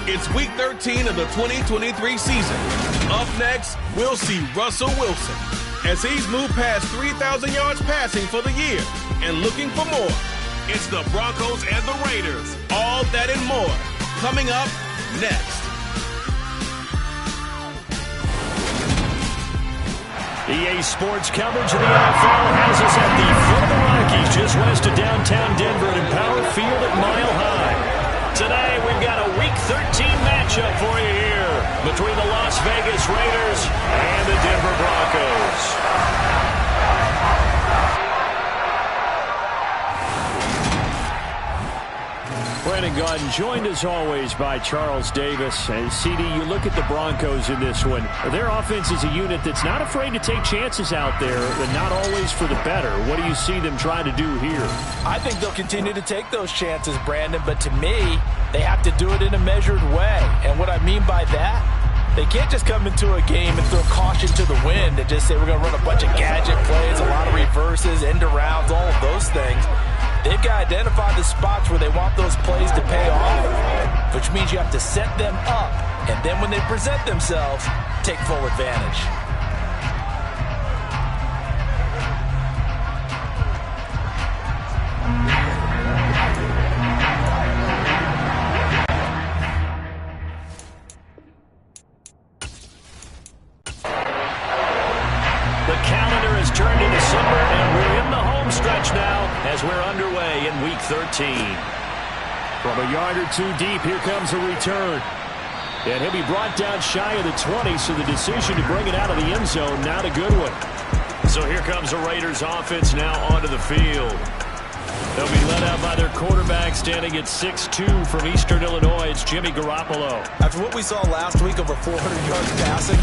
It's Week 13 of the 2023 season. Up next, we'll see Russell Wilson as he's moved past 3,000 yards passing for the year and looking for more. It's the Broncos and the Raiders. All that and more coming up next. EA Sports coverage of the NFL has us at the foot of the Rockies, just west of downtown Denver at Empower Field at Mile High. Today, we've got a Week 13 matchup for you here between the Las Vegas Raiders and the Denver Broncos. Brandon Gaudin joined as always by Charles Davis. And CD, you look at the Broncos in this one. Their offense is a unit that's not afraid to take chances out there, but not always for the better. What do you see them trying to do here? I think they'll continue to take those chances, Brandon, but to me, they have to do it in a measured way. And what I mean by that, they can't just come into a game and throw caution to the wind and just say we're going to run a bunch of gadget plays, a lot of reverses, end arounds, all of those things. They've got to identify the spots where they want those plays to pay off, which means you have to set them up, and then when they present themselves, take full advantage. The calendar has turned to December, and we're in the home stretch now as we're underway in Week 13. From a yard or two deep, here comes a return. And he'll be brought down shy of the 20, so the decision to bring it out of the end zone, not a good one. So here comes the Raiders offense now onto the field. They'll be led out by their quarterback standing at 6'2" from Eastern Illinois. It's Jimmy Garoppolo. After what we saw last week, over 400 yards passing,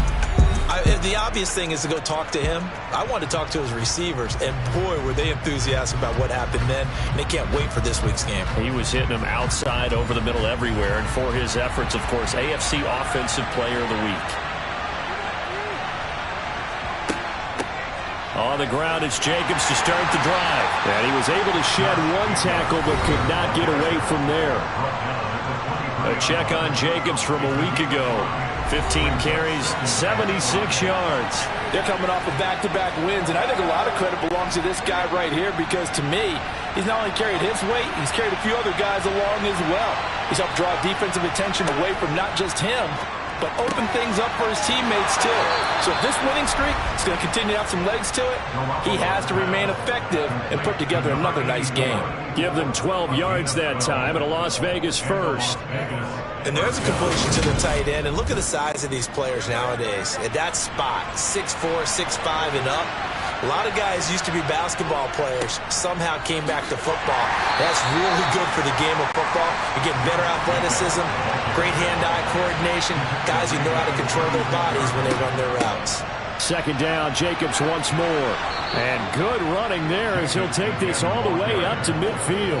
the obvious thing is to go talk to him. I want to talk to his receivers, and boy, were they enthusiastic about what happened then, and they can't wait for this week's game. He was hitting them outside, over the middle, everywhere, and for his efforts, of course, AFC Offensive Player of the Week. On the ground, it's Jacobs to start the drive. And he was able to shed one tackle, but could not get away from there. A check on Jacobs from a week ago. 15 carries, 76 yards. They're coming off of back-to-back wins, and I think a lot of credit belongs to this guy right here because, to me, he's not only carried his weight, he's carried a few other guys along as well. He's helped draw defensive attention away from not just him, but open things up for his teammates, too. So if this winning streak is going to continue to have some legs to it, he has to remain effective and put together another nice game. Give them 12 yards that time and a Las Vegas first. And there's a completion to the tight end. And look at the size of these players nowadays. At that spot, 6'4", 6'5", and up. A lot of guys used to be basketball players, somehow came back to football. That's really good for the game of football. You get better athleticism, great hand-eye coordination, guys who know how to control their bodies when they run their routes. Second down, Jacobs once more. And good running there as he'll take this all the way up to midfield.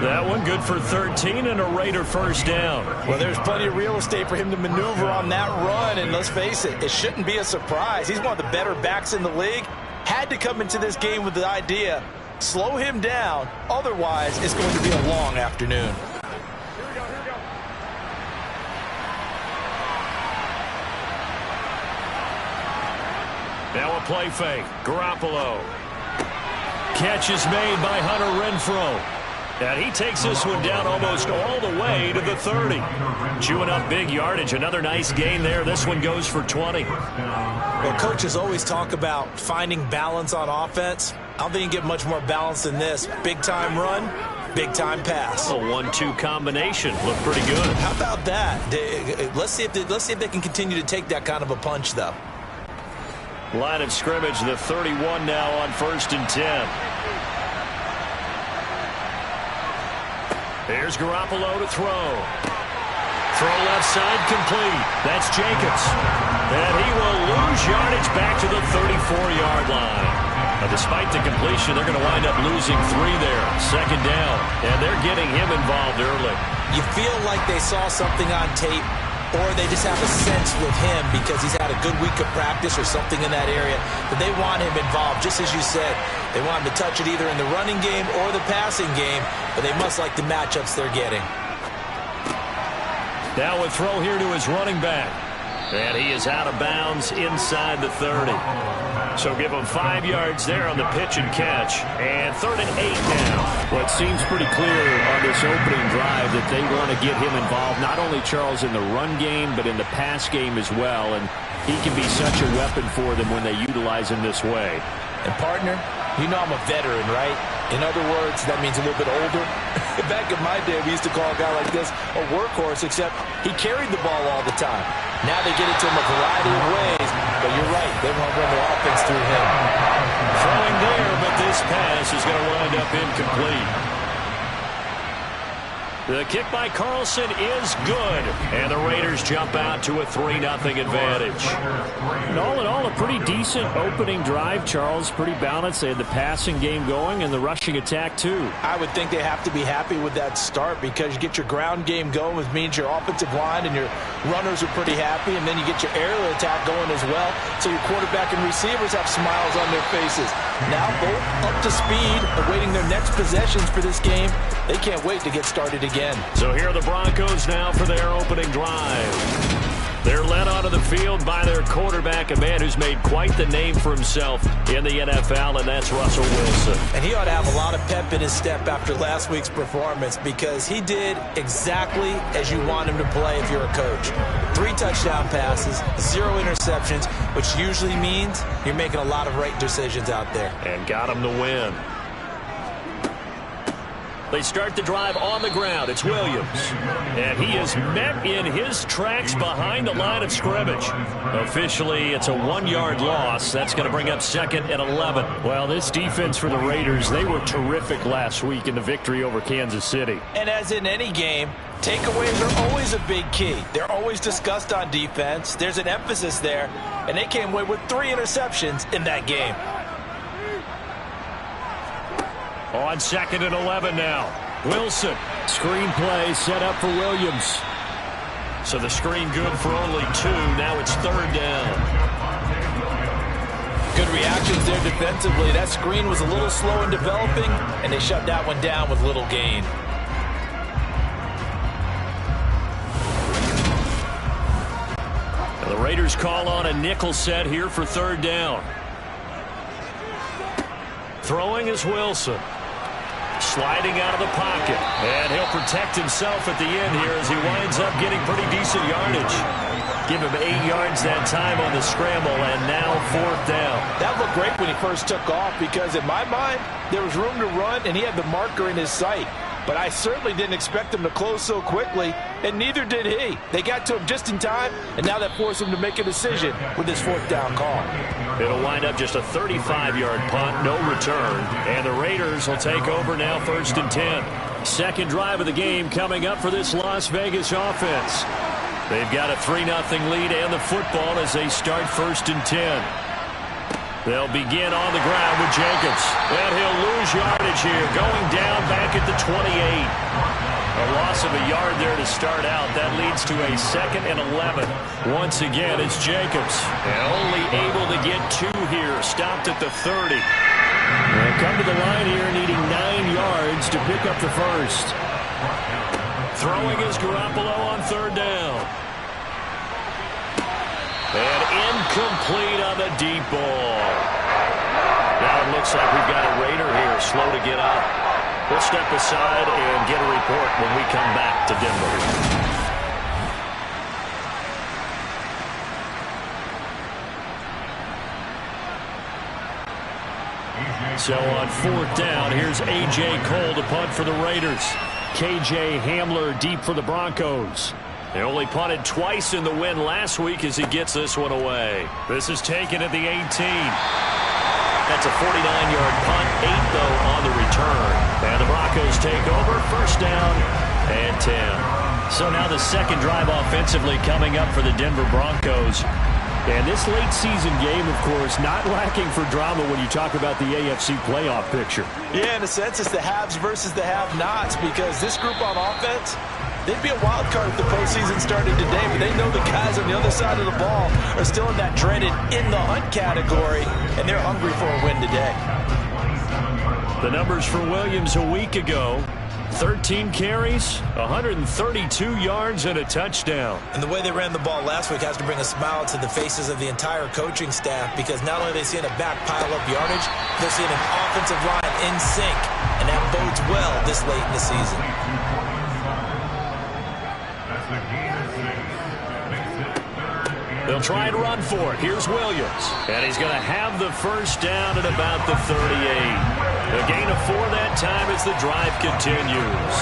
That one good for 13 and a Raider first down. Well, there's plenty of real estate for him to maneuver on that run, and let's face it, it shouldn't be a surprise. He's one of the better backs in the league. Had to come into this game with the idea, slow him down, otherwise it's going to be a long afternoon. Now a play fake. Garoppolo. Catch is made by Hunter Renfrow. And he takes this one down almost all the way to the 30. Chewing up big yardage. Another nice gain there. This one goes for 20. Well, coaches always talk about finding balance on offense. I don't think you can get much more balance than this. Big-time run, big-time pass. A 1-2 combination. Looked pretty good. How about that? Let's see if they can continue to take that kind of a punch, though. Line of scrimmage, the 31 now on 1st and 10. Here's Garoppolo to throw. Throw left side complete. That's Jacobs. And he will lose yardage back to the 34-yard line. Now, despite the completion, they're going to wind up losing 3 there. Second down. And they're getting him involved early. You feel like they saw something on tape, or they just have a sense with him because he's had a good week of practice or something in that area, that they want him involved. Just as you said, they want him to touch it either in the running game or the passing game, but they must like the matchups they're getting. Now a throw here to his running back. And he is out of bounds inside the 30. So give him 5 yards there on the pitch and catch. And 3rd and 8 now. Well, it seems pretty clear on this opening drive that they want to get him involved, not only, Charles, in the run game, but in the pass game as well. And he can be such a weapon for them when they utilize him this way. And, partner, you know I'm a veteran, right? In other words, that means a little bit older. Back in my day, we used to call a guy like this a workhorse, except he carried the ball all the time. Now they get it to him a variety of ways, but you're right, they want to run their offense through him. Throwing there, but this pass is going to wind up incomplete. The kick by Carlson is good, and the Raiders jump out to a 3-0 advantage. And all in all, a pretty decent opening drive, Charles. Pretty balanced. They had the passing game going and the rushing attack, too. I would think they have to be happy with that start because you get your ground game going, which means your offensive line and your runners are pretty happy, and then you get your aerial attack going as well, so your quarterback and receivers have smiles on their faces. Now both up to speed, awaiting their next possessions for this game. They can't wait to get started again. So here are the Broncos now for their opening drive. They're led onto the field by their quarterback, a man who's made quite the name for himself in the NFL, and that's Russell Wilson. And he ought to have a lot of pep in his step after last week's performance because he did exactly as you want him to play if you're a coach. 3 touchdown passes, 0 interceptions, which usually means you're making a lot of right decisions out there. And got him to win. They start the drive on the ground. It's Williams. And he is met in his tracks behind the line of scrimmage. Officially, it's a 1-yard loss. That's going to bring up 2nd and 11. Well, this defense for the Raiders, they were terrific last week in the victory over Kansas City. And as in any game, takeaways are always a big key. They're always discussed on defense. There's an emphasis there. And they came away with 3 interceptions in that game. On 2nd and 11 now. Wilson. Screen play set up for Williams. So the screen good for only 2. Now it's 3rd down. Good reactions there defensively. That screen was a little slow in developing, and they shut that one down with little gain. Now the Raiders call on a nickel set here for 3rd down. Throwing is Wilson. Sliding out of the pocket. And he'll protect himself at the end here as he winds up getting pretty decent yardage. Give him 8 yards that time on the scramble, and now 4th down. That looked great when he first took off because in my mind, there was room to run, and he had the marker in his sight. But I certainly didn't expect him to close so quickly, and neither did he. They got to him just in time, and now that forced him to make a decision with his 4th down call. It'll wind up just a 35-yard punt, no return. And the Raiders will take over now 1st and 10. 2nd drive of the game coming up for this Las Vegas offense. They've got a 3-0 lead and the football as they start 1st and 10. They'll begin on the ground with Jacobs. And he'll lose yardage here, going down back at the 28. A loss of a yard there to start out. That leads to a 2nd and 11. Once again, it's Jacobs. And only able to get 2 here. Stopped at the 30. They'll come to the line here needing 9 yards to pick up the 1st. Throwing is Garoppolo on 3rd down. And incomplete on the deep ball. Now it looks like we've got a Raider here, slow to get up. We'll step aside and get a report when we come back to Denver. So on 4th down, here's A.J. Cole to punt for the Raiders. K.J. Hamler deep for the Broncos. They only punted twice in the win last week as he gets this one away. This is taken at the 18. That's a 49-yard punt, 8 though on the return. And the Broncos take over, 1st down and 10. So now the 2nd drive offensively coming up for the Denver Broncos. And this late season game, of course, not lacking for drama when you talk about the AFC playoff picture. Yeah, in a sense, it's the haves versus the have-nots because this group on offense, they'd be a wild card if the postseason started today, but they know the guys on the other side of the ball are still in that dreaded in-the-hunt category, and they're hungry for a win today. The numbers for Williams a week ago, 13 carries, 132 yards, and a touchdown. And the way they ran the ball last week has to bring a smile to the faces of the entire coaching staff, because not only are they seeing a back pile up yardage, they're seeing an offensive line in sync, and that bodes well this late in the season. They'll try and run for it. Here's Williams. And he's going to have the first down at about the 38. A gain of 4 that time as the drive continues.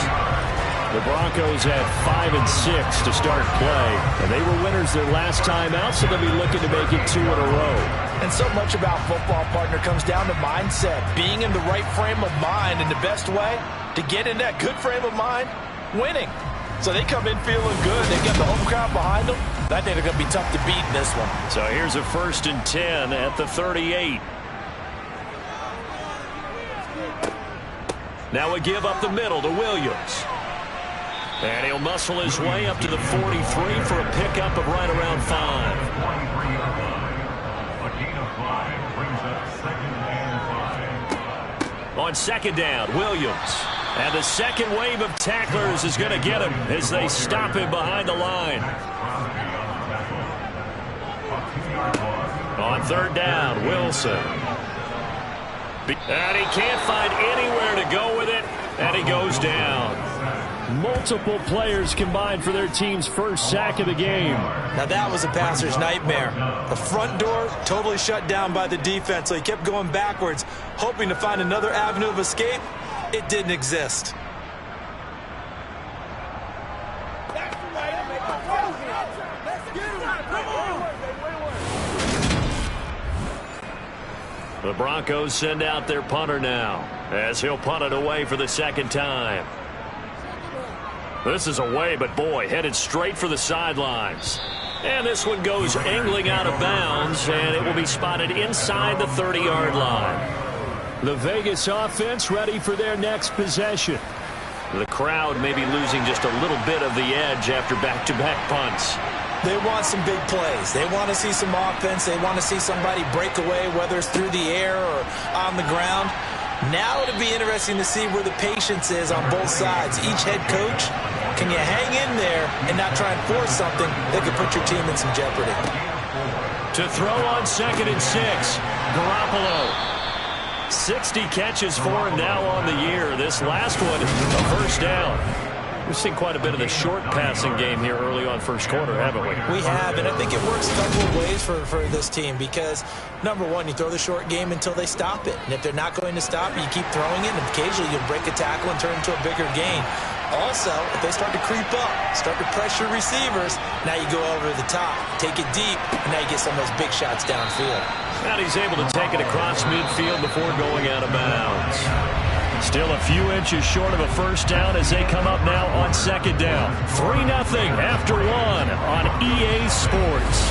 The Broncos had 5 and 6 to start play, and they were winners their last time out, so they'll be looking to make it 2 in a row. And so much about football, partner, comes down to mindset, being in the right frame of mind, and the best way to get in that good frame of mind, winning. So they come in feeling good. They've got the home crowd behind them. I think they're going to be tough to beat in this one. So here's a 1st and 10 at the 38. Now a give up the middle to Williams. And he'll muscle his way up to the 43 for a pickup of right around 5. On 2nd down, Williams. And the second wave of tacklers is going to get him as they stop him behind the line. On 3rd down, Wilson. And he can't find anywhere to go with it, and he goes down. Multiple players combined for their team's first sack of the game. Now that was a passer's nightmare. The front door totally shut down by the defense, so he kept going backwards, hoping to find another avenue of escape. It didn't exist. The Broncos send out their punter now, as he'll punt it away for the 2nd time. This is away, but boy, headed straight for the sidelines. And this one goes angling out of bounds, and it will be spotted inside the 30-yard line. The Vegas offense ready for their next possession. The crowd may be losing just a little bit of the edge after back-to-back punts. They want some big plays. They want to see some offense. They want to see somebody break away, whether it's through the air or on the ground. Now it'll be interesting to see where the patience is on both sides. Each head coach, can you hang in there and not try and force something that could put your team in some jeopardy? To throw on 2nd and 6, Garoppolo. 60 catches for him now on the year. This last one, a 1st down. We've seen quite a bit of the short passing game here early on 1st quarter, haven't we? We have, and I think it works a couple of ways for this team because, number one, you throw the short game until they stop it. And if they're not going to stop it, you keep throwing it, and occasionally you'll break a tackle and turn it into a bigger gain. Also, if they start to creep up, start to pressure receivers, now you go over the top, take it deep, and now you get some of those big shots downfield. And he's able to take it across midfield before going out of bounds. Still a few inches short of a 1st down as they come up now on 2nd down. 3-0 after 1 on EA Sports.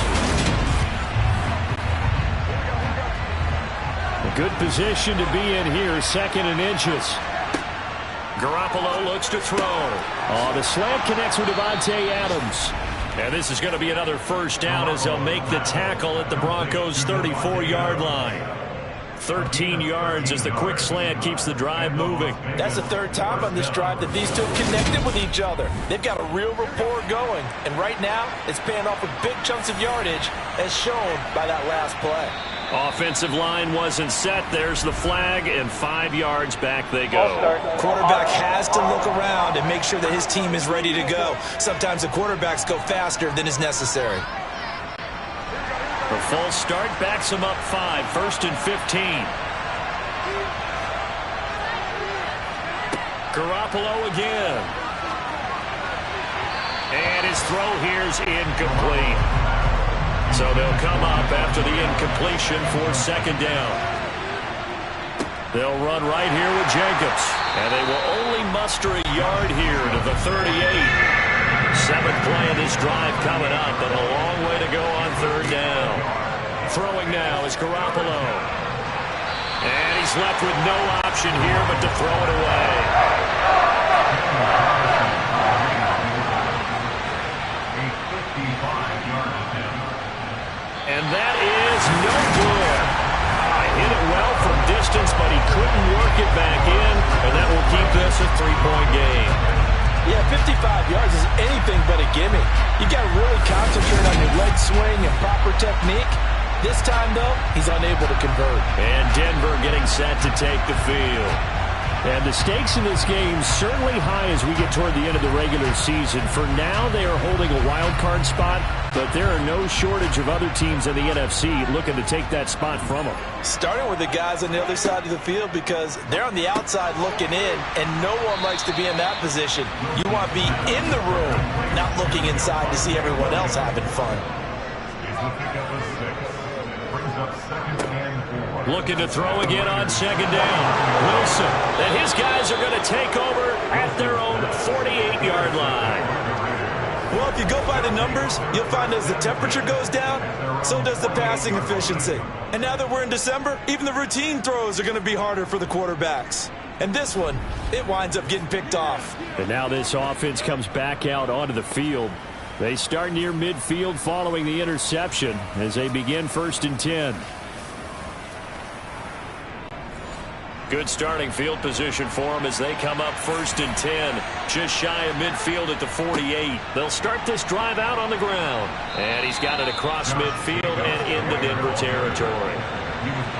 A good position to be in here, 2nd and inches. Garoppolo looks to throw. Oh, the slant connects with Devontae Adams. And this is going to be another 1st down as they'll make the tackle at the Broncos' 34-yard line. 13 yards as the quick slant keeps the drive moving. That's the 3rd time on this drive that these two connected with each other. They've got a real rapport going. And right now, it's paying off with big chunks of yardage as shown by that last play. Offensive line wasn't set. There's the flag, and 5 yards back they go. Quarterback has to look around and make sure that his team is ready to go. Sometimes the quarterbacks go faster than is necessary. The false start backs him up 5, 1st and 15. Garoppolo again. And his throw here's incomplete. So they'll come up after the incompletion for 2nd down. They'll run right here with Jacobs. And they will only muster a yard here to the 38. 7th play of this drive coming up, but a long way to go on 3rd down. Throwing now is Garoppolo. And he's left with no option here but to throw it away. And that is no good. Hit it well from distance, but he couldn't work it back in, and that will keep this a 3-point game. 55 yards is anything but a gimme. You got to really concentrate on your leg swing and proper technique. This time, though, he's unable to convert. And Denver getting set to take the field. And the stakes in this game certainly high as we get toward the end of the regular season. For now, they are holding a wild card spot, but there are no shortage of other teams in the NFC looking to take that spot from them. Starting with the guys on the other side of the field because they're on the outside looking in, and no one likes to be in that position. You want to be in the room, not looking inside to see everyone else having fun. Looking to throw again on second down. Wilson. And his guys are going to take over at their own 48-yard line. Well, if you go by the numbers, you'll find as the temperature goes down, so does the passing efficiency. And now that we're in December, even the routine throws are going to be harder for the quarterbacks. And this one, it winds up getting picked off. And now this offense comes back out onto the field. They start near midfield following the interception as they begin 1st and 10. Good starting field position for them as they come up 1st and 10. Just shy of midfield at the 48. They'll start this drive out on the ground. And he's got it across midfield and into Denver territory.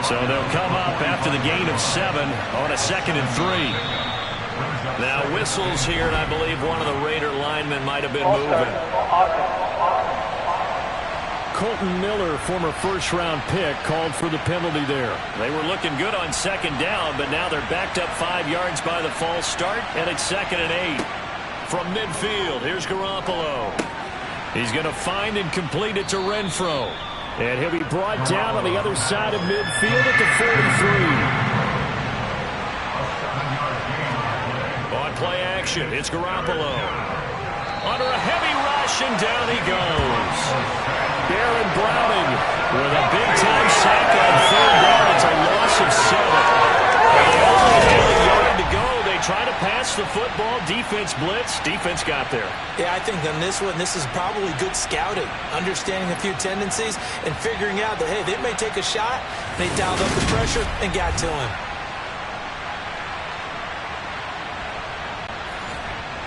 So they'll come up after the gain of 7 on a 2nd and 3. Now whistles here, and I believe one of the Raider linemen might have been moving. Colton Miller, former first-round pick, called for the penalty there. They were looking good on 2nd down, but now they're backed up 5 yards by the false start, and it's 2nd and 8. From midfield, here's Garoppolo. He's going to find and complete it to Renfro. And he'll be brought down on the other side of midfield at the 43. On play action, it's Garoppolo. Under a heavy rush, and down he goes. Baron Browning with a big-time sack on 3rd down. It's a loss of 7. A yard to go. They try to pass the football. Defense blitz. Defense got there. Yeah, I think on this one, this is probably good scouting, understanding a few tendencies, and figuring out that, hey, they may take a shot. They dialed up the pressure and got to him.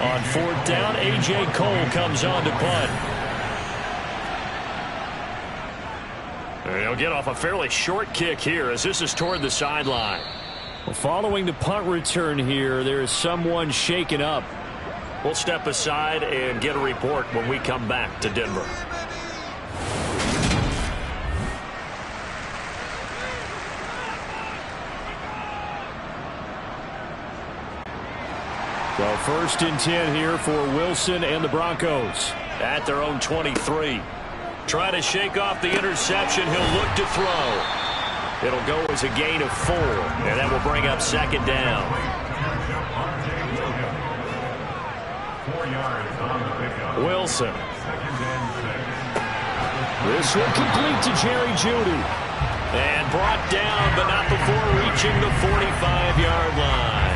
On 4th down, A.J. Cole comes on to punt. He'll get off a fairly short kick here as this is toward the sideline. Well, following the punt return here, there is someone shaken up. We'll step aside and get a report when we come back to Denver. So 1st and 10 here for Wilson and the Broncos. At their own 23. Trying to shake off the interception. He'll look to throw. It'll go as a gain of 4. And that will bring up 2nd down. Wilson. This will complete to Jerry Jeudy. And brought down, but not before reaching the 45-yard line.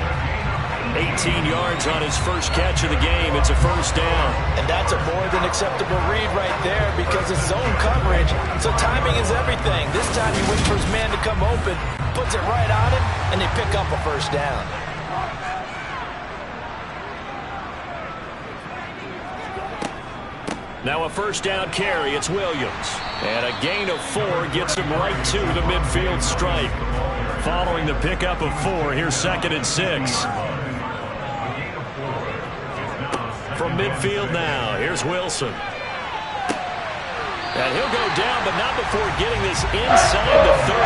18 yards on his first catch of the game. It's a 1st down. And that's a more than acceptable read right there because it's zone coverage, so timing is everything. This time he waits for his man to come open, puts it right on him, and they pick up a 1st down. Now a 1st down carry. It's Williams. And a gain of 4 gets him right to the midfield stripe. Following the pickup of 4, here's 2nd and 6. From midfield now, here's Wilson. And he'll go down, but not before getting this inside the 30.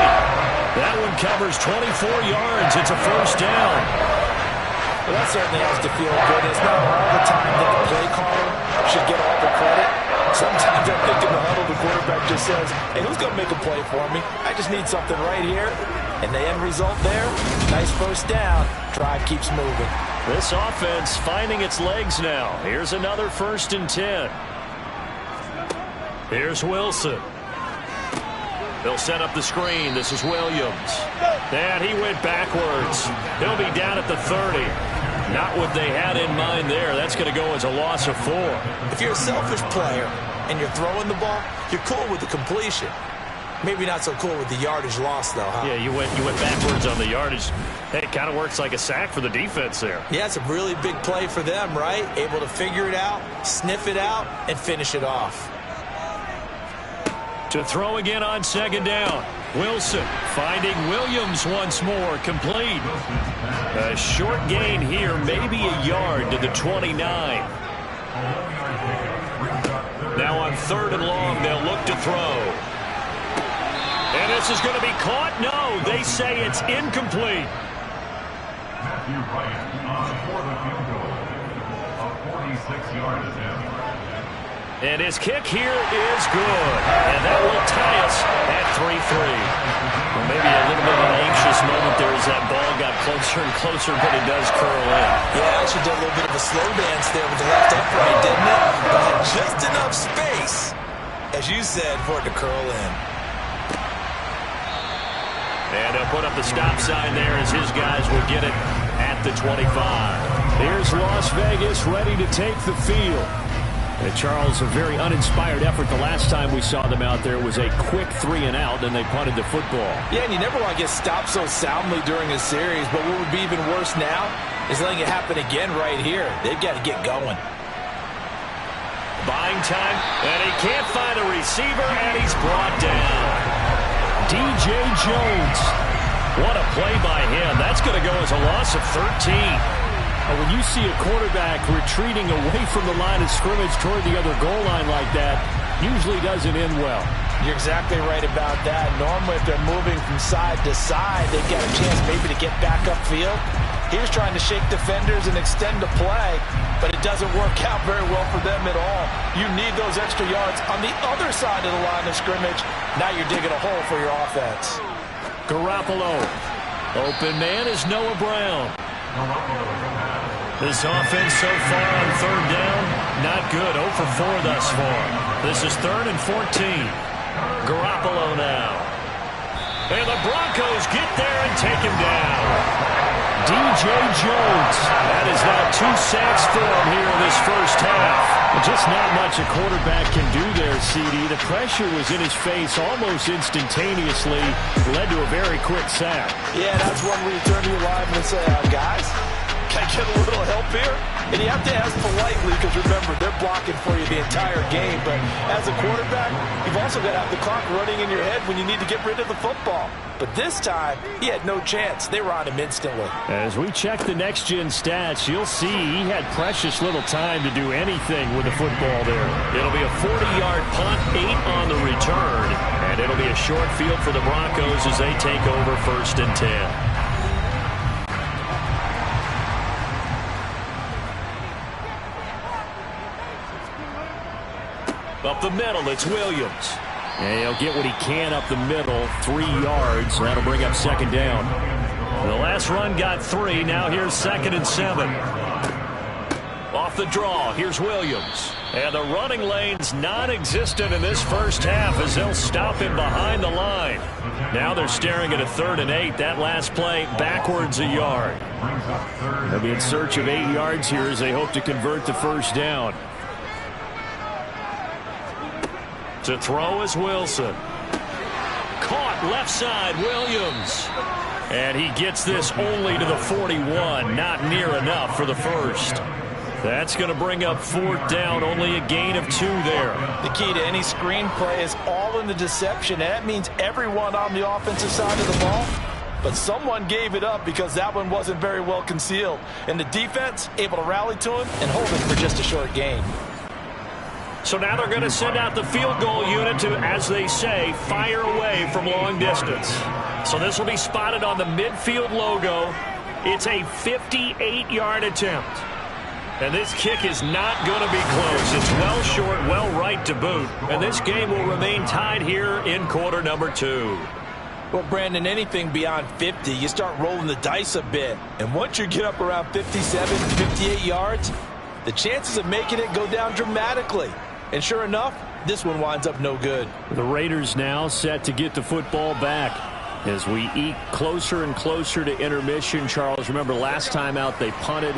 That one covers 24 yards. It's a 1st down. Well, that certainly has to feel good. It's not all the time that the play caller should get all the credit. Sometimes I think in the huddle, the quarterback just says, hey, who's going to make a play for me? I just need something right here. And the end result there, nice 1st down. Drive keeps moving. This offense finding its legs now. Here's another 1st and 10. Here's Wilson. They'll set up the screen. This is Williams. And he went backwards. He'll be down at the 30. Not what they had in mind there. That's going to go as a loss of 4. If you're a selfish player and you're throwing the ball, you're cool with the completion. Maybe not so cool with the yardage loss, though, huh? Yeah, you went backwards on the yardage. Hey, it kind of works like a sack for the defense there. Yeah, it's a really big play for them, right? Able to figure it out, sniff it out, and finish it off. To throw again on second down. Wilson finding Williams once more, complete. A short gain here, maybe a yard to the 29. Now on 3rd and long, they'll look to throw. And this is going to be caught? No, they say it's incomplete. Matthew Wright on for the field goal. A 46-yard attempt. And his kick here is good. And that will tie us at 3-3. Well, maybe a little bit of an anxious moment there as that ball got closer and closer, but it does curl in. Yeah, actually did a little bit of a slow dance there with the left upright, didn't it? But had just enough space, as you said, for it to curl in. And they'll put up the stop sign there as his guys will get it at the 25. Here's Las Vegas ready to take the field. And Charles, a very uninspired effort the last time we saw them out there was a quick 3-and-out, and they punted the football. Yeah, and you never want to get stopped so soundly during a series, but what would be even worse now is letting it happen again right here. They've got to get going. Buying time, and he can't find a receiver, and he's brought down. DJ Jones. What a play by him. That's going to go as a loss of 13. When you see a quarterback retreating away from the line of scrimmage toward the other goal line like that, usually doesn't end well. You're exactly right about that. Normally, if they're moving from side to side, they get a chance maybe to get back upfield. He was trying to shake defenders and extend the play, but it doesn't work out very well for them at all. You need those extra yards on the other side of the line of scrimmage. Now you're digging a hole for your offense. Garoppolo. Open man is Noah Brown. This offense so far on 3rd down, not good. 0 for 4 thus far. This is 3rd and 14. Garoppolo now. And the Broncos get there and take him down. DJ Jones. That is now 2 sacks for him here in this first half. Just not much a quarterback can do there, CD. The pressure was in his face almost instantaneously. Led to a very quick sack. Yeah, that's one where you turn to your lineman and say, guys, can I get a little help here? And you have to ask politely because, remember, they're blocking for you the entire game. But as a quarterback, you've also got to have the clock running in your head when you need to get rid of the football. But this time, he had no chance. They were on him instantly. As we check the next-gen stats, you'll see he had precious little time to do anything with the football there. It'll be a 40-yard punt, 8 on the return. And it'll be a short field for the Broncos as they take over 1st and 10. Up the middle, it's Williams. And he'll get what he can up the middle, 3 yards. That'll bring up 2nd down. The last run got 3. Now here's 2nd and 7. Off the draw, here's Williams. And the running lane's non-existent in this first half as they'll stop him behind the line. Now they're staring at a 3rd and 8. That last play backwards a yard. They'll be in search of 8 yards here as they hope to convert the first down. To throw is Wilson. Caught left side, Williams. And he gets this only to the 41. Not near enough for the first. That's going to bring up 4th down. Only a gain of 2 there. The key to any screenplay is all in the deception. And that means everyone on the offensive side of the ball. But someone gave it up because that one wasn't very well concealed. And the defense able to rally to him and hold him for just a short gain. So now they're going to send out the field goal unit to, as they say, fire away from long distance. So this will be spotted on the midfield logo. It's a 58-yard attempt. And this kick is not going to be close. It's well short, well right to boot. And this game will remain tied here in quarter number 2. Well, Brandon, anything beyond 50, you start rolling the dice a bit. And once you get up around 57, 58 yards, the chances of making it go down dramatically. And sure enough, this one winds up no good. The Raiders now set to get the football back as we eke closer and closer to intermission. Charles, remember last time out they punted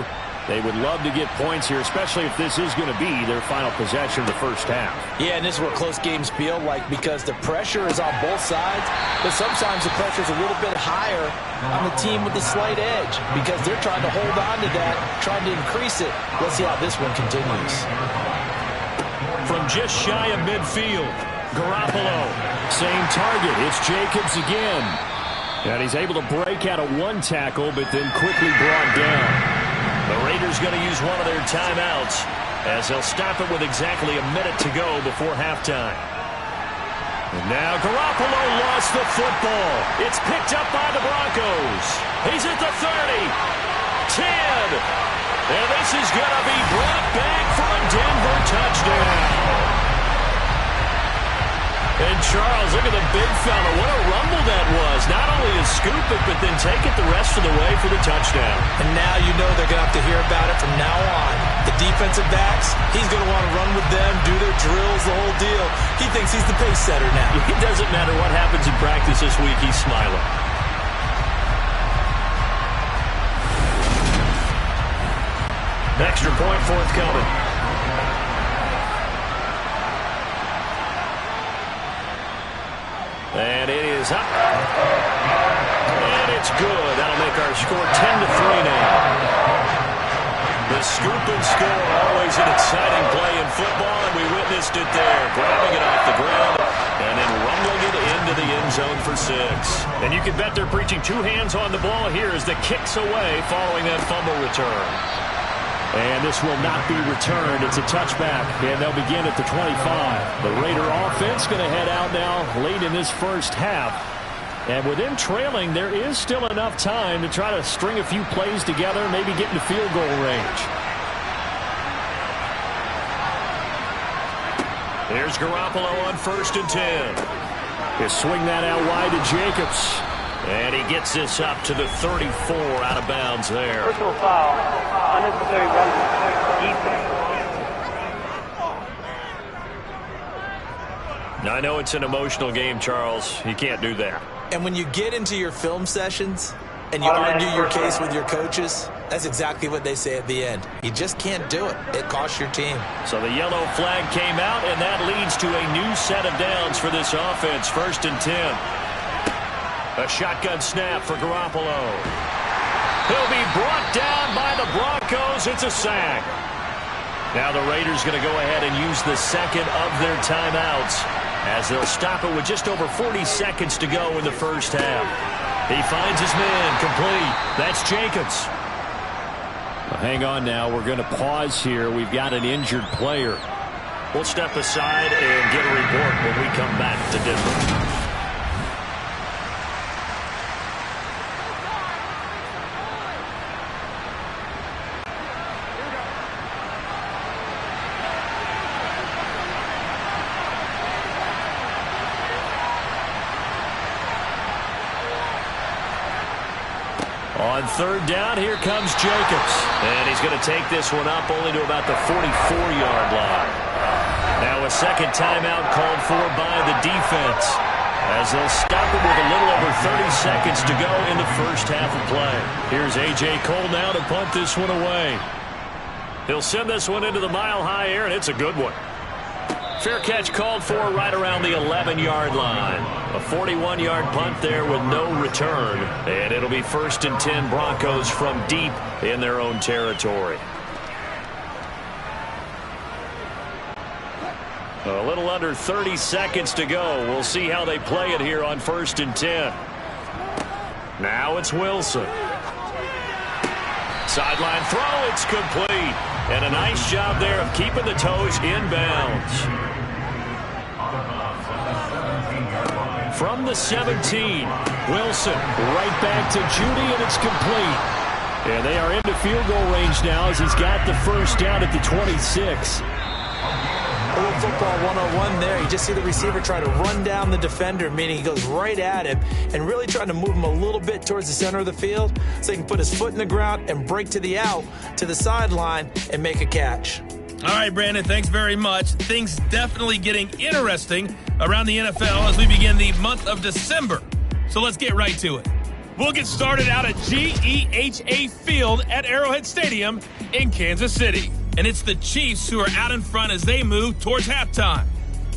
They would love to get points here, especially if this is going to be their final possession of the first half. Yeah, and this is what close games feel like because the pressure is on both sides, but sometimes the pressure is a little bit higher on the team with the slight edge because they're trying to hold on to that, trying to increase it. Let's see how this one continues. From just shy of midfield, Garoppolo. Same target. It's Jacobs again. And he's able to break out of one tackle, but then quickly brought down. The Raiders going to use one of their timeouts as they'll stop it with exactly a minute to go before halftime. And now Garoppolo lost the football. It's picked up by the Broncos. He's at the 30, 10. And this is going to be brought back for a Denver touchdown. And Charles, look at the big fella. What a rumble that was. Not only a scoop it, but then take it the rest of the way for the touchdown. And now you know they're going to have to hear about it from now on. The defensive backs, he's going to want to run with them, do their drills, the whole deal. He thinks he's the pace setter now. It doesn't matter what happens in practice this week. He's smiling. Extra point forthcoming. And it is up. And it's good. That'll make our score 10-3 now. The scoop and score, always an exciting play in football, and we witnessed it there. Grabbing it off the ground and then rumbling it into the end zone for 6. And you can bet they're preaching two hands on the ball here as the kick's away following that fumble return. And this will not be returned. It's a touchback, and they'll begin at the 25. The Raider offense going to head out now late in this first half. And with them trailing, there is still enough time to try to string a few plays together, maybe get into field goal range. Here's Garoppolo on 1st and 10. He'll swing that out wide to Jacobs. And he gets this up to the 34 out of bounds there. Personal foul, unnecessary run, defense. Now, I know it's an emotional game, Charles. You can't do that. And when you get into your film sessions and you argue your case with your coaches, that's exactly what they say at the end. You just can't do it. It costs your team. So the yellow flag came out, and that leads to a new set of downs for this offense. 1st and 10. A shotgun snap for Garoppolo. He'll be brought down by the Broncos. It's a sack. Now the Raiders going to go ahead and use the second of their timeouts as they'll stop it with just over 40 seconds to go in the first half. He finds his man complete. That's Jacobs. Well, hang on now. We're going to pause here. We've got an injured player. We'll step aside and get a report when we come back to Denver. On 3rd down, here comes Jacobs. And he's going to take this one up only to about the 44-yard line. Now a second timeout called for by the defense as they'll stop it with a little over 30 seconds to go in the first half of play. Here's A.J. Cole now to punt this one away. He'll send this one into the mile-high air, and it's a good one. Fair catch called for right around the 11-yard line. A 41-yard punt there with no return. And it'll be 1st and 10 Broncos from deep in their own territory. A little under 30 seconds to go. We'll see how they play it here on 1st and 10. Now it's Wilson. Sideline throw, it's complete. And a nice job there of keeping the toes inbounds. From the 17, Wilson right back to Judy, and it's complete. And they are into field goal range now as he's got the first down at the 26. A little football 101 there. You just see the receiver try to run down the defender, meaning he goes right at him and really trying to move him a little bit towards the center of the field so he can put his foot in the ground and break to the out, to the sideline, and make a catch. All right, Brandon, thanks very much. Things definitely getting interesting around the NFL as we begin the month of December. So let's get right to it. We'll get started out at GEHA Field at Arrowhead Stadium in Kansas City. And it's the Chiefs who are out in front as they move towards halftime.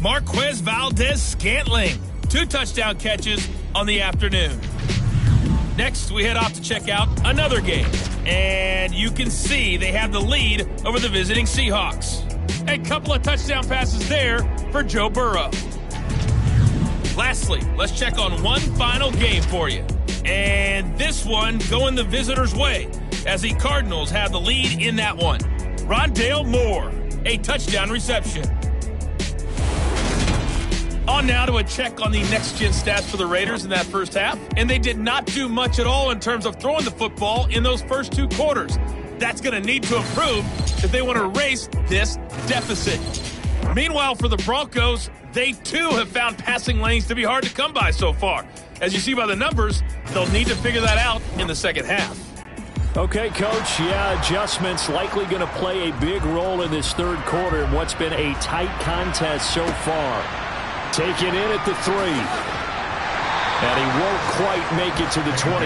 Marquez Valdez-Scantling, 2 touchdown catches on the afternoon. Next, we head off to check out another game. And you can see they have the lead over the visiting Seahawks. A couple of touchdown passes there for Joe Burrow. Lastly, let's check on one final game for you. And this one going the visitors' way as the Cardinals have the lead in that one. Rondale Moore, a touchdown reception. On now to a check on the next-gen stats for the Raiders in that first half. And they did not do much at all in terms of throwing the football in those first 2 quarters. That's going to need to improve if they want to erase this deficit. Meanwhile, for the Broncos, they too have found passing lanes to be hard to come by so far. As you see by the numbers, they'll need to figure that out in the second half. Okay, Coach, adjustments likely going to play a big role in this third quarter in what's been a tight contest so far. Taken in at the 3. And he won't quite make it to the 25.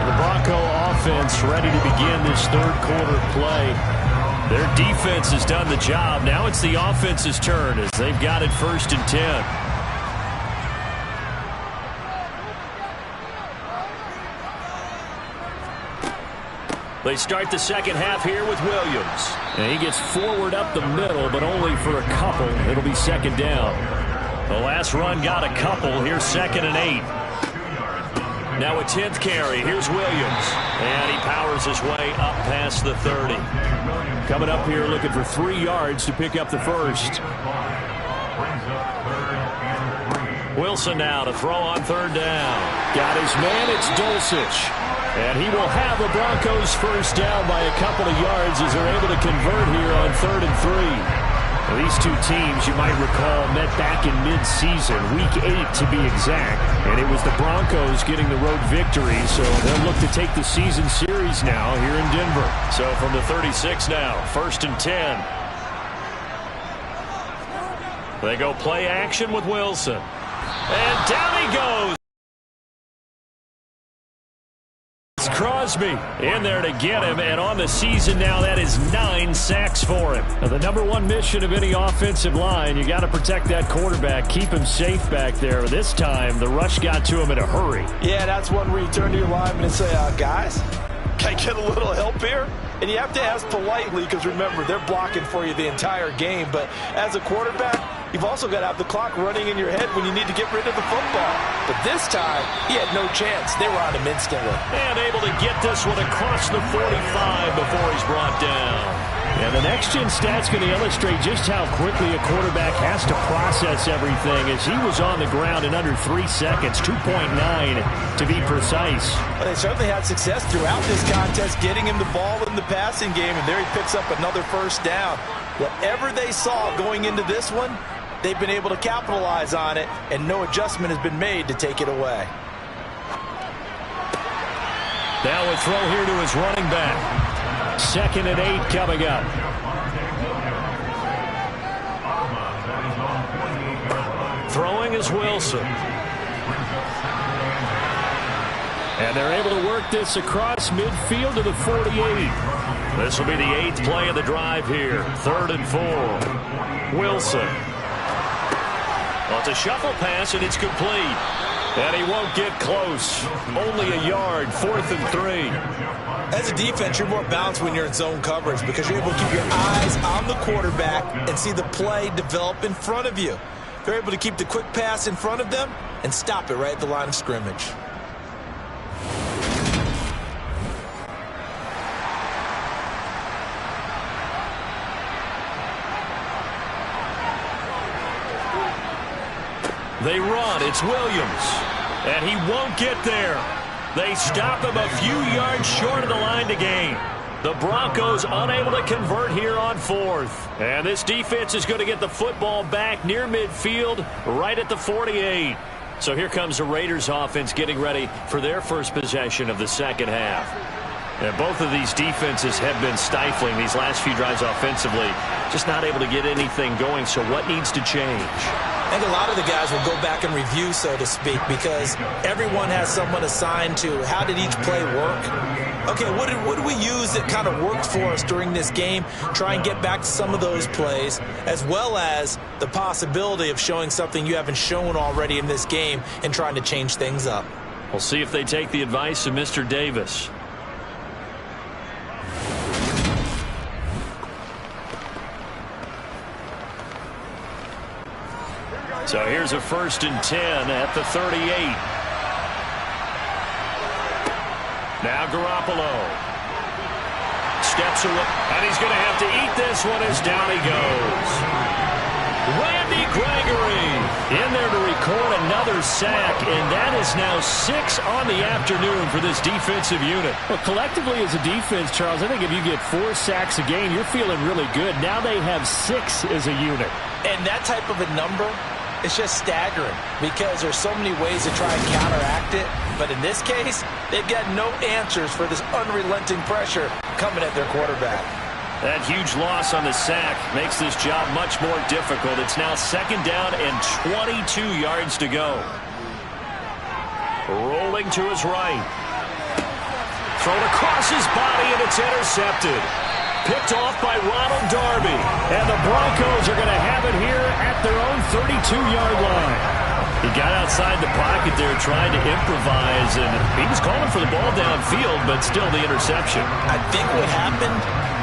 The Bronco offense ready to begin this third quarter play. Their defense has done the job. Now it's the offense's turn as they've got it 1st and 10. They start the second half here with Williams. And he gets forward up the middle, but only for a couple. It'll be 2nd down. The last run got a couple. Here's 2nd and 8. Now a 10th carry. Here's Williams. And he powers his way up past the 30. Coming up here looking for 3 yards to pick up the first. Wilson now to throw on 3rd down. Got his man. It's Dulcich. And he will have the Broncos first down by a couple of yards as they're able to convert here on 3rd and 3. Well, these 2 teams, you might recall, met back in mid-season, Week 8 to be exact. And it was the Broncos getting the road victory, so they'll look to take the season series now here in Denver. So from the 36 now, 1st and 10. They go play action with Wilson. And down he goes. Crosby in there to get him, and on the season now, that is 9 sacks for him. Now, the #1 mission of any offensive line, you got to protect that quarterback, keep him safe back there. This time, the rush got to him in a hurry. Yeah, that's one where you turn to your lineman and say, guys, can I get a little help here? And you have to ask politely because, remember, they're blocking for you the entire game. But as a quarterback, you've also got to have the clock running in your head when you need to get rid of the football. But this time, he had no chance. They were on him instantly. And able to get this one across the 45 before he's brought down. And the next-gen stat's going to illustrate just how quickly a quarterback has to process everything as he was on the ground in under 3 seconds, 2.9 to be precise. Well, they certainly had success throughout this contest getting him the ball in the passing game, and there he picks up another first down. Whatever they saw going into this one, they've been able to capitalize on it, and no adjustment has been made to take it away. Now a throw here to his running back. 2nd and 8 coming up. Throwing is Wilson. And they're able to work this across midfield to the 48. This will be the 8th play of the drive here. 3rd and 4. Wilson. Well, it's a shuffle pass, and it's complete. And he won't get close. Only a yard, 4th and 3. As a defense, you're more balanced when you're in zone coverage because you're able to keep your eyes on the quarterback and see the play develop in front of you. They're able to keep the quick pass in front of them and stop it right at the line of scrimmage. They run. It's Williams. And he won't get there. They stop him a few yards short of the line to gain. The Broncos unable to convert here on 4th. And this defense is going to get the football back near midfield right at the 48. So here comes the Raiders offense getting ready for their first possession of the second half. And both of these defenses have been stifling these last few drives offensively. Just not able to get anything going. So what needs to change? I think a lot of the guys will go back and review, so to speak, because everyone has someone assigned to how did each play work. Okay, what did we use that kind of worked for us during this game? Try and get back to some of those plays, as well as the possibility of showing something you haven't shown already in this game and trying to change things up. We'll see if they take the advice of Mr. Davis. So here's a 1st and 10 at the 38. Now Garoppolo steps away, and he's going to have to eat this one as down he goes. Randy Gregory in there to record another sack, and that is now 6 on the afternoon for this defensive unit. Well, collectively as a defense, Charles, I think if you get 4 sacks a game, you're feeling really good. Now they have 6 as a unit. And that type of a number, it's just staggering because there's so many ways to try and counteract it. But in this case, they've got no answers for this unrelenting pressure coming at their quarterback. That huge loss on the sack makes this job much more difficult. It's now 2nd down and 22 yards to go. Rolling to his right. Thrown across his body, and it's intercepted. Picked off by Ronald Darby. And the Broncos are going to have it here at their own 32-yard line. He got outside the pocket there trying to improvise, and he was calling for the ball downfield, but still the interception. I think what happened,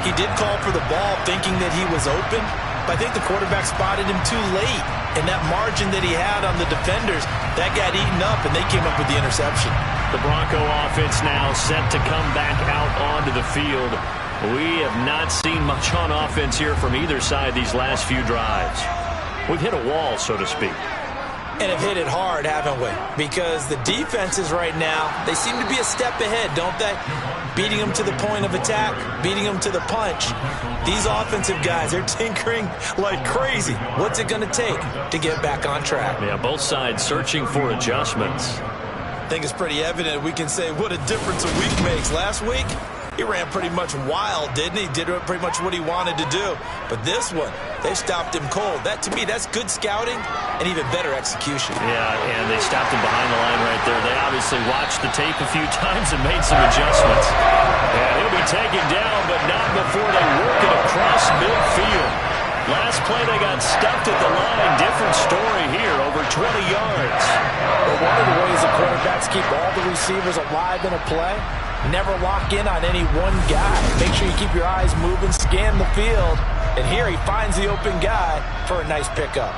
he did call for the ball thinking that he was open, but I think the quarterback spotted him too late. And that margin that he had on the defenders, that got eaten up, and they came up with the interception. The Bronco offense now set to come back out onto the field. We have not seen much on offense here from either side these last few drives. We've hit a wall, so to speak. And have hit it hard, haven't we? Because the defenses right now, they seem to be a step ahead, don't they? Beating them to the point of attack, beating them to the punch. These offensive guys, they're tinkering like crazy. What's it going to take to get back on track? Yeah, both sides searching for adjustments. I think it's pretty evident we can say what a difference a week makes. Last week, he ran pretty much wild, didn't he? Did pretty much what he wanted to do. But this one, they stopped him cold. That, to me, that's good scouting and even better execution. Yeah, and they stopped him behind the line right there. They obviously watched the tape a few times and made some adjustments. And he'll be taken down, but not before they work it across midfield. Last play, they got stuffed at the line. Different story here, over 20 yards. But one of the ways the quarterbacks keep all the receivers alive in a play, never lock in on any one guy. Make sure you keep your eyes moving, scan the field. And here he finds the open guy for a nice pickup.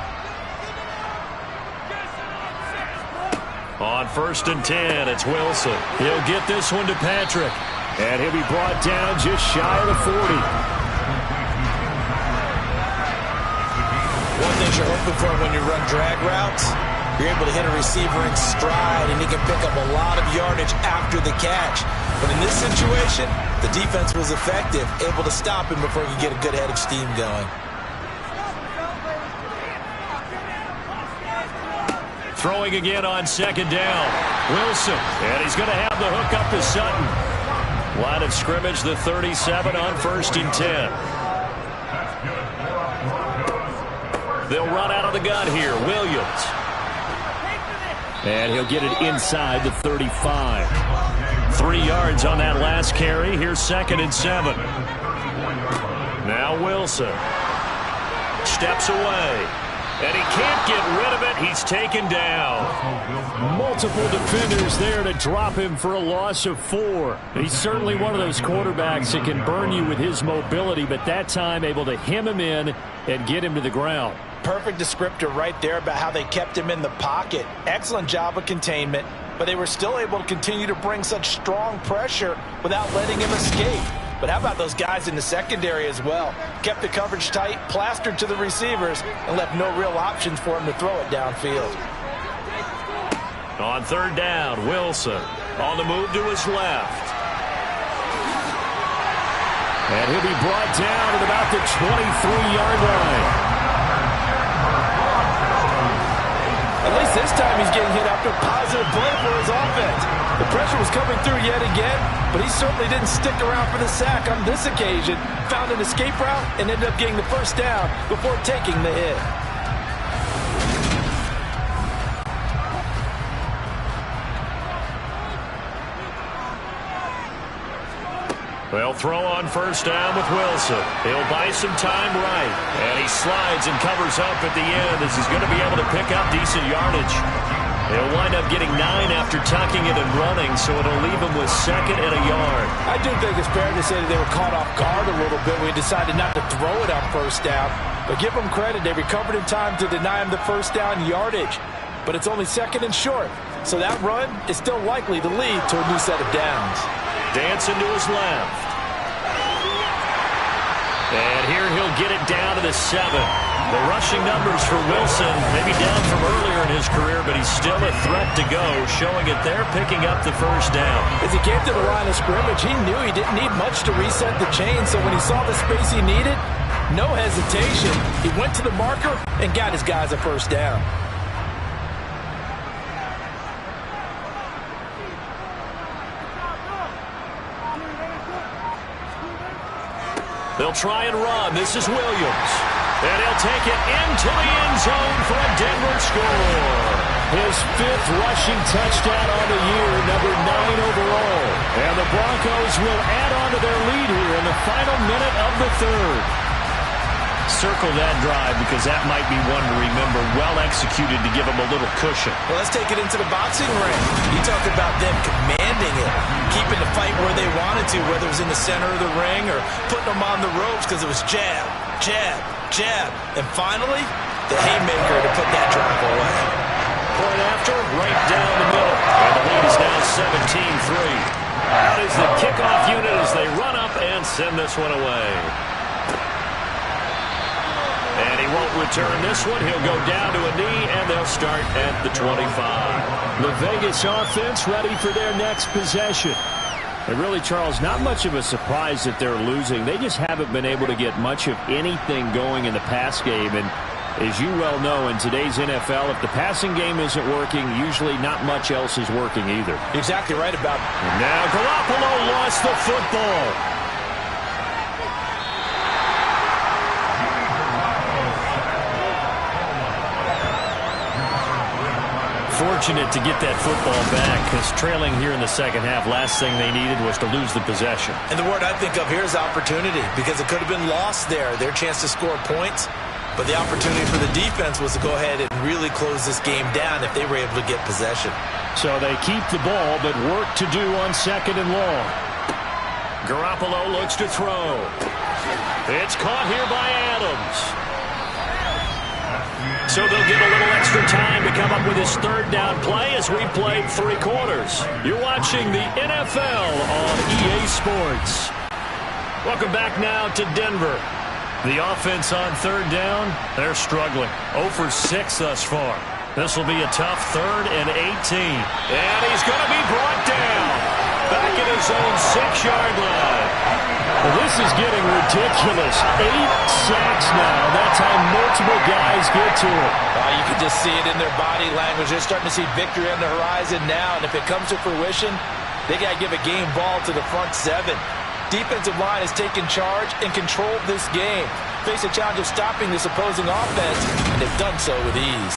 On 1st and 10, it's Wilson. He'll get this one to Patrick. And he'll be brought down just shy of the 40. One thing you're hoping for when you run drag routes, you're able to hit a receiver in stride, and he can pick up a lot of yardage after the catch. But in this situation, the defense was effective, able to stop him before he could get a good head of steam going. Throwing again on 2nd down. Wilson, and he's going to have the hook up to Sutton. Line of scrimmage, the 37 on 1st and 10. They'll run out of the gun here. Williams. And he'll get it inside the 35. 3 yards on that last carry. Here's 2nd and 7. Now Wilson steps away. And he can't get rid of it. He's taken down. Multiple defenders there to drop him for a loss of 4. He's certainly one of those quarterbacks that can burn you with his mobility, but that time able to hem him in and get him to the ground. Perfect descriptor right there about how they kept him in the pocket. Excellent job of containment, but they were still able to continue to bring such strong pressure without letting him escape. But how about those guys in the secondary as well? Kept the coverage tight, plastered to the receivers, and left no real options for him to throw it downfield. On 3rd down, Wilson on the move to his left. And he'll be brought down at about the 23-yard line. At least this time he's getting hit after a positive play for his offense. The pressure was coming through yet again, but he certainly didn't stick around for the sack on this occasion. Found an escape route and ended up getting the first down before taking the hit. They'll throw on first down with Wilson. He'll buy some time right. And he slides and covers up at the end as he's going to be able to pick up decent yardage. He'll wind up getting 9 after tucking it and running, so it'll leave him with 2nd and a yard. I do think it's fair to say that they were caught off guard a little bit when he decided not to throw it on first down. But give them credit, they recovered in time to deny him the first down yardage. But it's only 2nd and short, so that run is still likely to lead to a new set of downs. Dancing to his left. And here he'll get it down to the 7. The rushing numbers for Wilson may be down from earlier in his career, but he's still a threat to go, showing it there, picking up the first down. As he came to the line of scrimmage, he knew he didn't need much to reset the chain, so when he saw the space he needed, no hesitation. He went to the marker and got his guys a first down. They'll try and run. This is Williams. And he'll take it into the end zone for a Denver score. His 5th rushing touchdown on the year, number 9 overall. And the Broncos will add on to their lead here in the final minute of the 3rd. Circle that drive because that might be one to remember. Well executed to give him a little cushion. Well, let's take it into the boxing ring. You talk about them commanding it, keeping the fight where they wanted to, whether it was in the center of the ring or putting them on the ropes because it was jab, jab, jab. And finally, the haymaker to put that drive away. Point after, right down the middle. And the lead is now 17-3. Out is the kickoff unit as they run up and send this one away. And he won't return this one. He'll go down to a knee, and they'll start at the 25. The Vegas offense ready for their next possession. And really, Charles, not much of a surprise that they're losing. They just haven't been able to get much of anything going in the pass game. And as you well know, in today's NFL, if the passing game isn't working, usually not much else is working either. Exactly right about it. And now Garoppolo lost the football. Fortunate to get that football back because trailing here in the second half, last thing they needed was to lose the possession. And the word I think of here is opportunity because it could have been lost there, their chance to score points. But the opportunity for the defense was to go ahead and really close this game down if they were able to get possession. So they keep the ball, but work to do on 2nd and long. Garoppolo looks to throw. It's caught here by Adams. So they'll get a little extra time to come up with his 3rd down play as we played 3 quarters. You're watching the NFL on EA Sports. Welcome back now to Denver. The offense on 3rd down, they're struggling. 0 for 6 thus far. This will be a tough 3rd and 18. And he's going to be brought down. Back at his own 6-yard line. Well, this is getting ridiculous. 8 sacks now. That's how multiple guys get to it. You can just see it in their body language. They're starting to see victory on the horizon now. And if it comes to fruition, they got to give a game ball to the front 7. Defensive line has taken charge and controlled this game. Face a challenge of stopping this opposing offense, and they've done so with ease.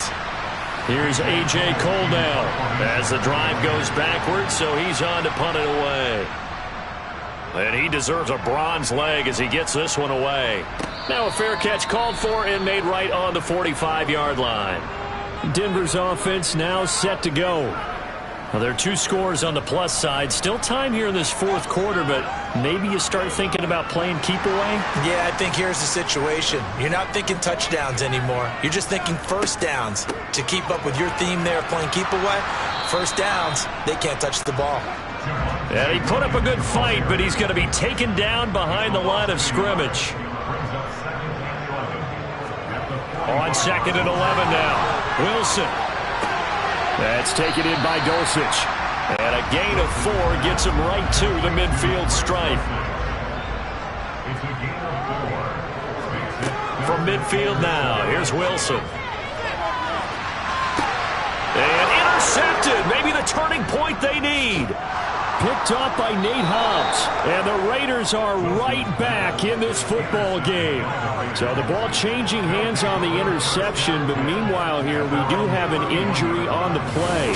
Here's A.J. Cole now as the drive goes backwards, so he's on to punt it away. And he deserves a bronze leg as he gets this one away. Now a fair catch called for and made right on the 45-yard line. Denver's offense now set to go. Well, there are 2 scores on the plus side. Still time here in this 4th quarter, but maybe you start thinking about playing keep away? Yeah, I think here's the situation. You're not thinking touchdowns anymore. You're just thinking first downs. To keep up with your theme there of playing keep away, first downs, they can't touch the ball. And he put up a good fight, but he's going to be taken down behind the line of scrimmage. On 2nd and 11 now. Wilson. That's taken in by Dulcich. And a gain of 4 gets him right to the midfield stripe. From midfield now, here's Wilson. And intercepted. Maybe the turning point they need. Picked off by Nate Hobbs. And the Raiders are right back in this football game. So the ball changing hands on the interception, but meanwhile here we do have an injury on the play.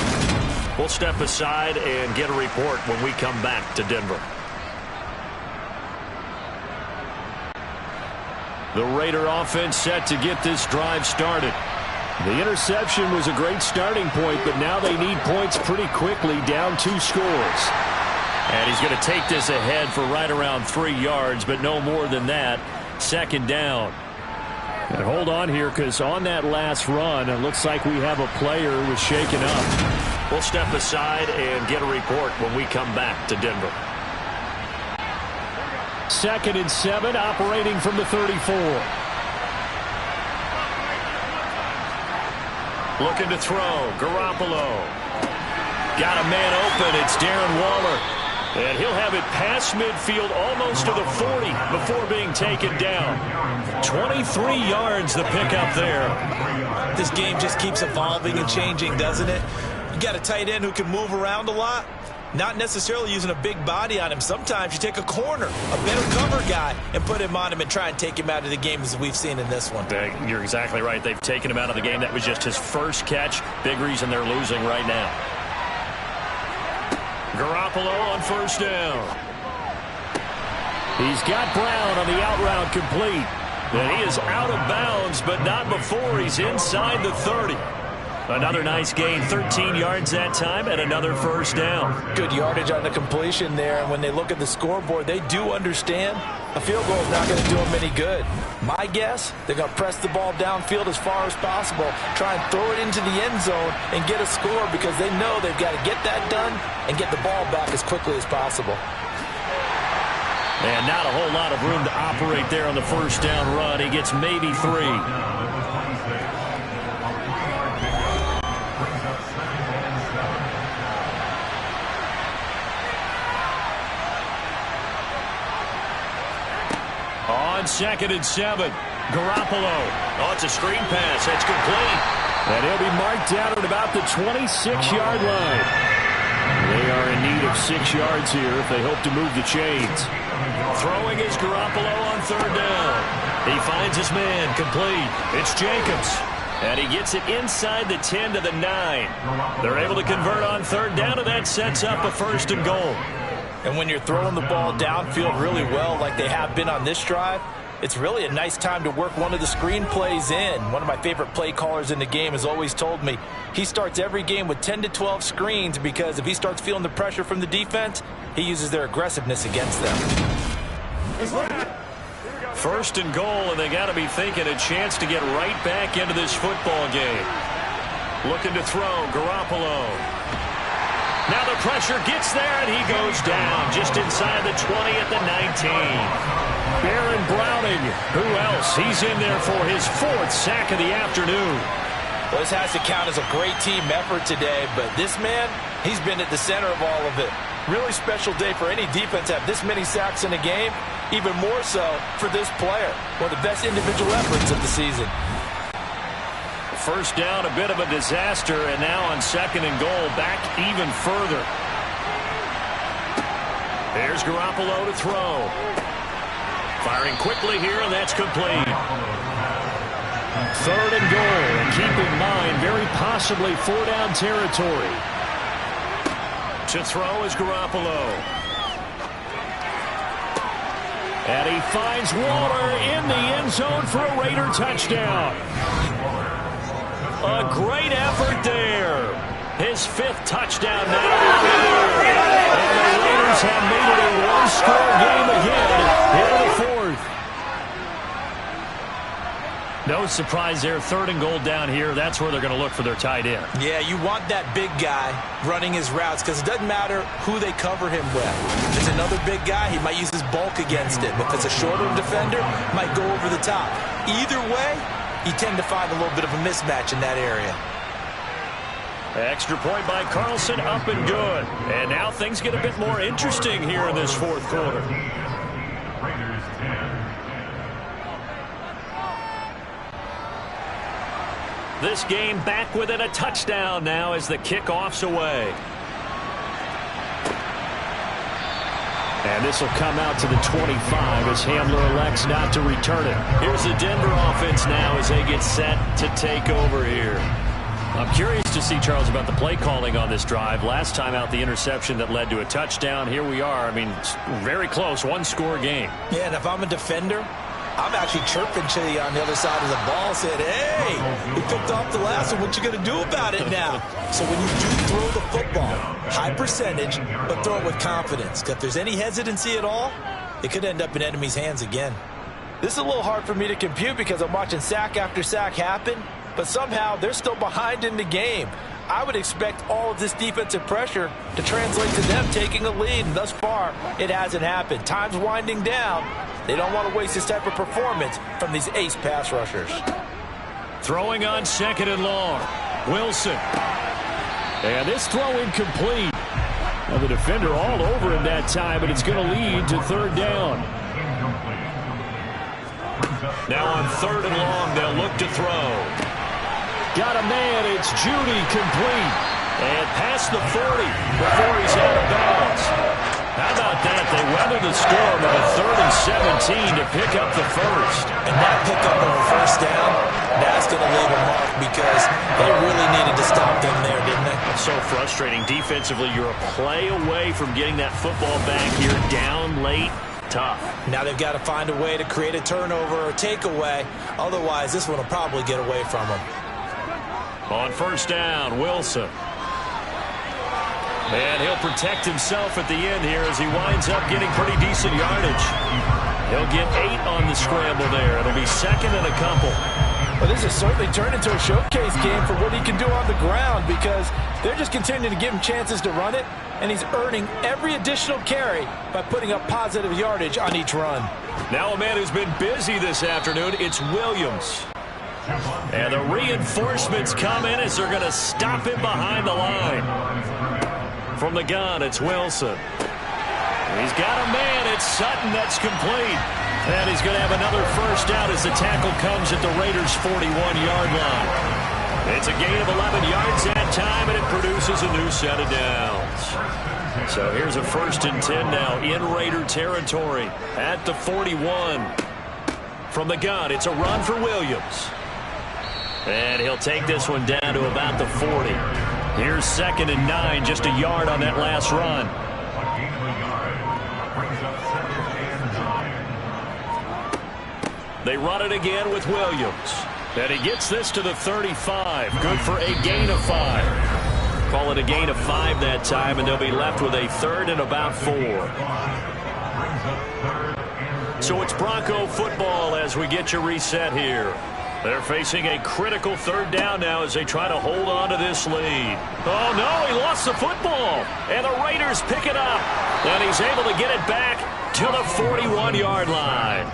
We'll step aside and get a report when we come back to Denver. The Raider offense set to get this drive started. The interception was a great starting point, but now they need points pretty quickly, down 2 scores. And he's going to take this ahead for right around 3 yards, but no more than that. Second down. And hold on here, because on that last run, it looks like we have a player who was shaken up. We'll step aside and get a report when we come back to Denver. 2nd and 7, operating from the 34. Looking to throw. Garoppolo. Got a man open. It's Darren Waller. And he'll have it past midfield almost to the 40 before being taken down. 23 yards the pickup there. This game just keeps evolving and changing, doesn't it? You got a tight end who can move around a lot. Not necessarily using a big body on him. Sometimes you take a corner, a better cover guy, and put him on him and try and take him out of the game as we've seen in this one. You're exactly right. They've taken him out of the game. That was just his first catch. Big reason they're losing right now. Garoppolo on first down. He's got Brown on the out route complete. And he is out of bounds, but not before he's inside the 30. Another nice gain, 13 yards that time, and another first down. Good yardage on the completion there, and when they look at the scoreboard, they do understand a field goal is not going to do them any good. My guess, they're going to press the ball downfield as far as possible, try and throw it into the end zone and get a score because they know they've got to get that done and get the ball back as quickly as possible. And not a whole lot of room to operate there on the first down run. He gets maybe 3. On 2nd and 7, Garoppolo. Oh, it's a screen pass. It's complete. And he'll be marked down at about the 26-yard line. They are in need of 6 yards here if they hope to move the chains. Throwing is Garoppolo on 3rd down. He finds his man. Complete. It's Jacobs. And he gets it inside the 10 to the 9. They're able to convert on 3rd down, and that sets up a 1st and goal. And when you're throwing the ball downfield really well like they have been on this drive, it's really a nice time to work one of the screen plays in. One of my favorite play callers in the game has always told me he starts every game with 10 to 12 screens because if he starts feeling the pressure from the defense, he uses their aggressiveness against them. 1st and goal, and they got to be thinking a chance to get right back into this football game. Looking to throw, Garoppolo. Now the pressure gets there, and he goes down just inside the 20 at the 19. Baron Browning, who else? He's in there for his 4th sack of the afternoon. Well, this has to count as a great team effort today, but this man, he's been at the center of all of it. Really special day for any defense to have this many sacks in a game, even more so for this player. One of the best individual efforts of the season. First down, a bit of a disaster, and now on 2nd and goal, back even further. There's Garoppolo to throw. Firing quickly here, and that's complete. 3rd and goal, and keep in mind, very possibly 4-down territory. To throw is Garoppolo. And he finds Waller in the end zone for a Raider touchdown. A great effort there. His 5th touchdown now. And the Raiders have made it a one-score game again here in the 4th. No surprise there. 3rd and goal down here. That's where they're going to look for their tight end. Yeah, you want that big guy running his routes because it doesn't matter who they cover him with. If it's another big guy, he might use his bulk against him. If it's a shorter defender, might go over the top. Either way, you tend to find a little bit of a mismatch in that area. Extra point by Carlson, up and good. And now things get a bit more interesting here in this 4th quarter. Raiders 10. This game back within a touchdown now as the kickoff's away. And this will come out to the 25 as Hamler elects not to return it. Here's the Denver offense now as they get set to take over here. I'm curious to see, Charles, about the play calling on this drive. Last time out, the interception that led to a touchdown. Here we are. I mean, very close, one-score game. Yeah, and if I'm a defender, I'm actually chirping to you on the other side of the ball, saying, hey, we picked off the last one. What you going to do about it now? So when you do throw the football, high percentage, but throw it with confidence. If there's any hesitancy at all, it could end up in enemy's hands again. This is a little hard for me to compute because I'm watching sack after sack happen, but somehow they're still behind in the game. I would expect all of this defensive pressure to translate to them taking a lead, and thus far, it hasn't happened. Time's winding down. They don't want to waste this type of performance from these ace pass rushers. Throwing on 2nd and long. Wilson. And this throw incomplete. Now the defender all over him that time, but it's going to lead to 3rd down. Now on 3rd and long, they'll look to throw. Got a man. It's Judy, complete. And past the 40 before he's out of bounds. How about that? They weathered the storm of a 3rd and 17 to pick up the first. And that pickup of a first down, that's going to leave a mark because they really needed to stop them there, didn't they? So frustrating. Defensively, you're a play away from getting that football back here down late. Tough. Now they've got to find a way to create a turnover or takeaway. Otherwise, this one will probably get away from them. On 1st down, Wilson. And he'll protect himself at the end here as he winds up getting pretty decent yardage. He'll get 8 on the scramble there. It'll be 2nd and a couple. Well, this has certainly turned into a showcase game for what he can do on the ground because they're just continuing to give him chances to run it, and he's earning every additional carry by putting up positive yardage on each run. Now a man who's been busy this afternoon, it's Williams. And the reinforcements come in as they're going to stop him behind the line. From the gun, it's Wilson. He's got a man. It's Sutton. That's complete. And he's going to have another first down as the tackle comes at the Raiders' 41-yard line. It's a gain of 11 yards that time, and it produces a new set of downs. So here's a 1st and 10 now in Raider territory at the 41. From the gun, it's a run for Williams. And he'll take this one down to about the 40. Here's 2nd and 9, just a yard on that last run. They run it again with Williams. And he gets this to the 35. Good for a gain of 5. Call it a gain of 5 that time, and they'll be left with a 3rd and about 4. So it's Bronco football as we get you reset here. They're facing a critical 3rd down now as they try to hold on to this lead. Oh, no, he lost the football. And the Raiders pick it up. And he's able to get it back to the 41-yard line.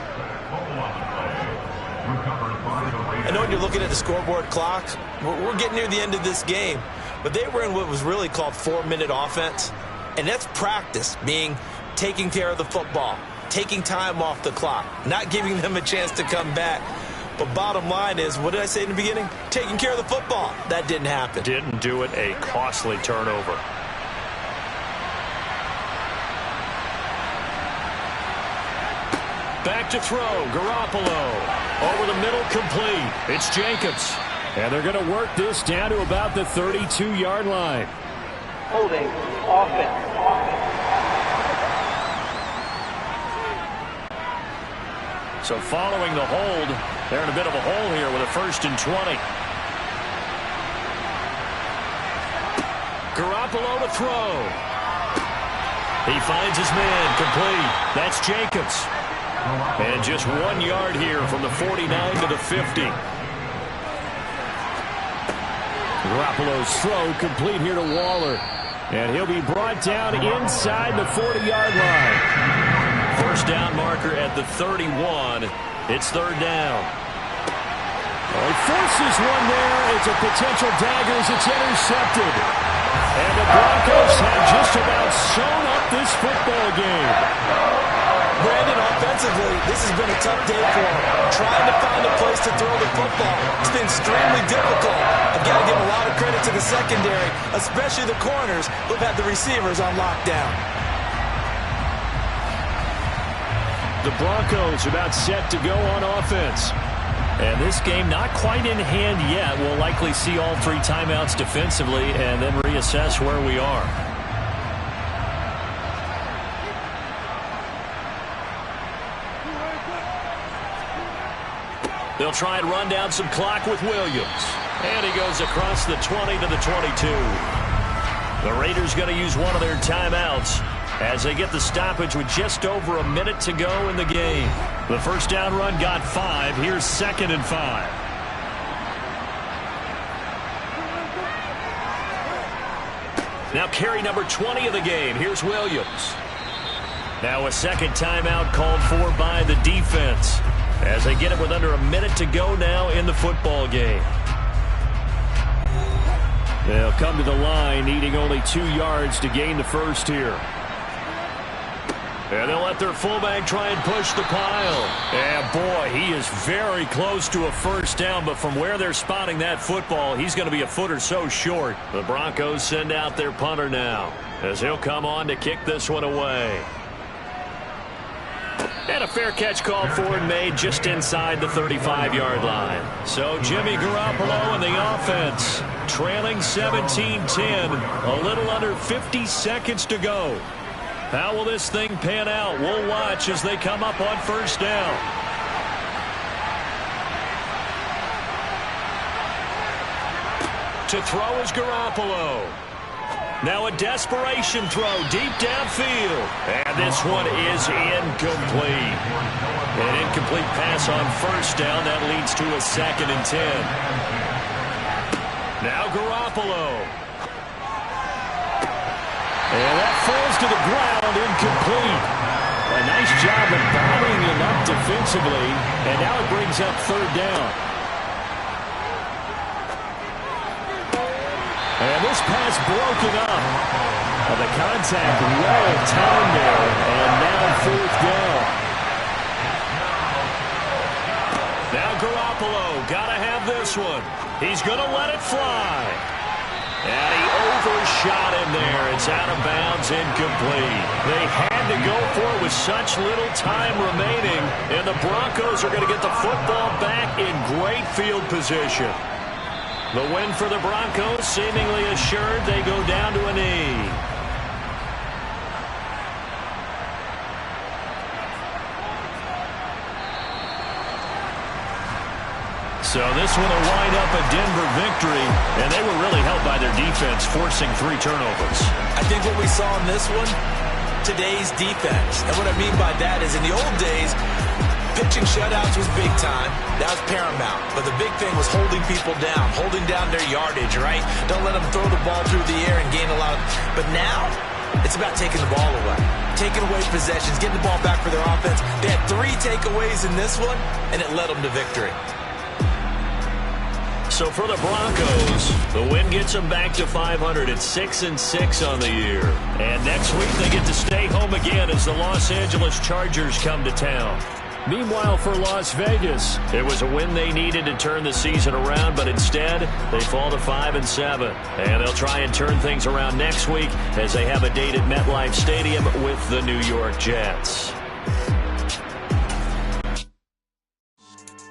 I know when you're looking at the scoreboard clock, we're getting near the end of this game. But they were in what was really called 4-minute offense. And that's practice, being taking care of the football, taking time off the clock, not giving them a chance to come back. But bottom line is, what did I say in the beginning? Taking care of the football. That didn't happen. Didn't do it. A costly turnover. Back to throw. Garoppolo. Over the middle, complete. It's Jacobs. And they're going to work this down to about the 32-yard line. Holding. Offense. So following the hold, they're in a bit of a hole here with a 1st and 20. Garoppolo to throw. He finds his man, complete. That's Jacobs. And just 1 yard here from the 49 to the 50. Garoppolo's throw complete here to Waller. And he'll be brought down inside the 40-yard line. First down marker at the 31. It's 3rd down. Well, he forces one there. It's a potential dagger as it's intercepted. And the Broncos have just about sewn up this football game. Brandon, offensively, this has been a tough day for him. Trying to find a place to throw the football. It's been extremely difficult. I've got to give a lot of credit to the secondary, especially the corners who've had the receivers on lockdown. The Broncos about set to go on offense. And this game not quite in hand yet. We'll likely see all 3 timeouts defensively and then reassess where we are. They'll try and run down some clock with Williams. And he goes across the 20 to the 22. The Raiders going to use one of their timeouts as they get the stoppage with just over a minute to go in the game. The first down run got 5. Here's 2nd and 5. Now carry number 20 of the game. Here's Williams. Now a second timeout called for by the defense as they get it with under a minute to go now in the football game. They'll come to the line needing only 2 yards to gain the first here. And they'll let their fullback try and push the pile. And boy, he is very close to a first down, but from where they're spotting that football, he's going to be a foot or so short. The Broncos send out their punter now as he'll come on to kick this one away. And a fair catch called for and made just inside the 35-yard line. So Jimmy Garoppolo and the offense trailing 17-10, a little under 50 seconds to go. How will this thing pan out? We'll watch as they come up on first down. To throw is Garoppolo. Now a desperation throw deep downfield. And this one is incomplete. An incomplete pass on first down. That leads to a 2nd and 10. Now Garoppolo. And that falls to the ground, incomplete. A nice job of bottling him up defensively. And now it brings up 3rd down. And this pass broken up. The contact well timed there. And now 4th down. Now Garoppolo got to have this one. He's going to let it fly. And he overshot him there. It's out of bounds, incomplete. They had to go for it with such little time remaining. And the Broncos are going to get the football back in great field position. The win for the Broncos seemingly assured. They go down to a knee. So this one will wind up a Denver victory, and they were really helped by their defense, forcing 3 turnovers. I think what we saw in this one, today's defense. And what I mean by that is in the old days, pitching shutouts was big time. That was paramount. But the big thing was holding people down, holding down their yardage, right? Don't let them throw the ball through the air and gain a lot of... But now, it's about taking the ball away. Taking away possessions, getting the ball back for their offense. They had 3 takeaways in this one, and it led them to victory. So for the Broncos, the win gets them back to 500 at 6-6 on the year. And next week they get to stay home again as the Los Angeles Chargers come to town. Meanwhile, for Las Vegas, it was a win they needed to turn the season around, but instead they fall to 5-7. And they'll try and turn things around next week as they have a date at MetLife Stadium with the New York Jets.